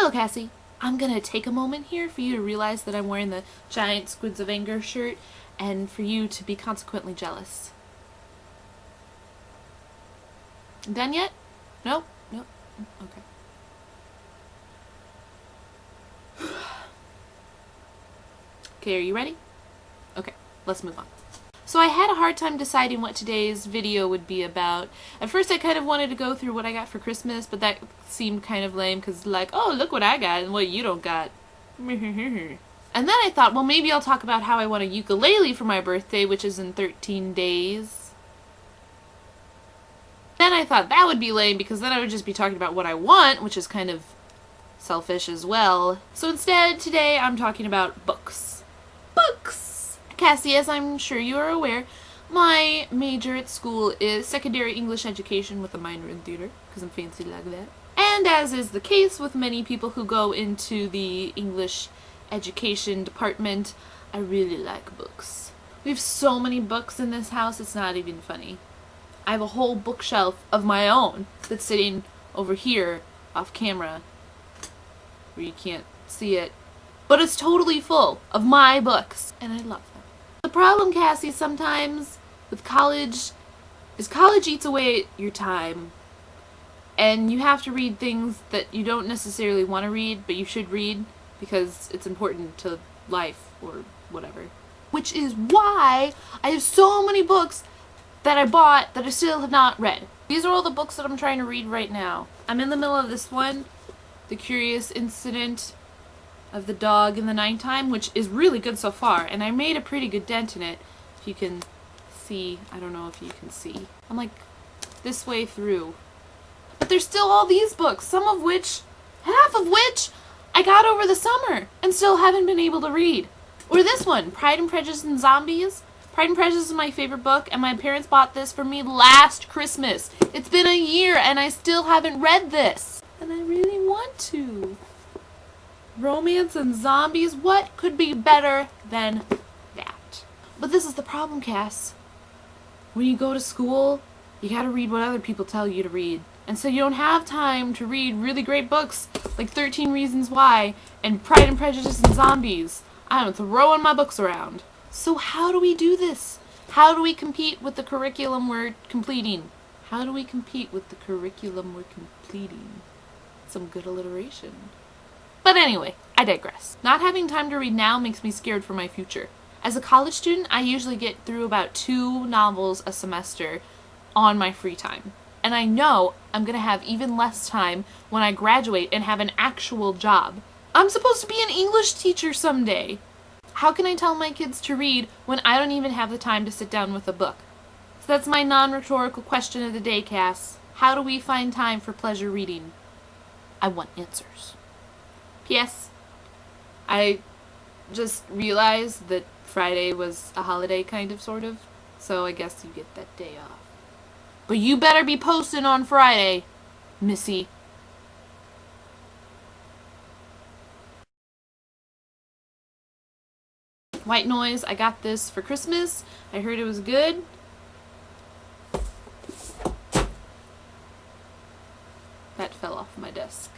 So, Cassie, I'm gonna take a moment here for you to realize that I'm wearing the giant Squids of Anger shirt and for you to be consequently jealous. Done yet? Nope. Nope. Okay. Okay, are you ready? Okay, let's move on. So I had a hard time deciding what today's video would be about. At first I kind of wanted to go through what I got for Christmas, but that seemed kind of lame because like, oh, look what I got and what you don't got. And then I thought, well, maybe I'll talk about how I want a ukulele for my birthday, which is in 13 days. Then I thought that would be lame because then I would just be talking about what I want, which is kind of selfish as well. So instead, today I'm talking about books. Books! Cassie, as I'm sure you are aware, my major at school is secondary English education with a minor in theater, because I'm fancy like that. And as is the case with many people who go into the English education department, I really like books. We have so many books in this house, it's not even funny. I have a whole bookshelf of my own that's sitting over here off camera where you can't see it. But it's totally full of my books, and I love them. The problem, Cassie, sometimes with college is college eats away at your time. And you have to read things that you don't necessarily want to read, but you should read because it's important to life or whatever. Which is why I have so many books that I bought that I still have not read. These are all the books that I'm trying to read right now. I'm in the middle of this one, The Curious Incident of the Dog in the Nighttime, which is really good so far, and I made a pretty good dent in it. If you can see, I don't know if you can see. I'm like this way through. But there's still all these books, half of which I got over the summer and still haven't been able to read. Or this one, Pride and Prejudice and Zombies. Pride and Prejudice is my favorite book, and my parents bought this for me last Christmas. It's been a year, and I still haven't read this. And I really want to. Romance and zombies, what could be better than that? But this is the problem, Cass. When you go to school, you gotta read what other people tell you to read. And so you don't have time to read really great books like 13 Reasons Why and Pride and Prejudice and Zombies. I'm throwing my books around. So how do we do this? How do we compete with the curriculum we're completing? How do we compete with the curriculum we're completing? Some good alliteration. But anyway, I digress. Not having time to read now makes me scared for my future. As a college student, I usually get through about 2 novels a semester on my free time. And I know I'm gonna have even less time when I graduate and have an actual job. I'm supposed to be an English teacher someday. How can I tell my kids to read when I don't even have the time to sit down with a book? So that's my non-rhetorical question of the day, Cass. How do we find time for pleasure reading? I want answers. P.S. I just realized that Friday was a holiday, kind of, sort of. So I guess you get that day off. But you better be posting on Friday, Missy. White Noise, I got this for Christmas. I heard it was good. That fell off my desk.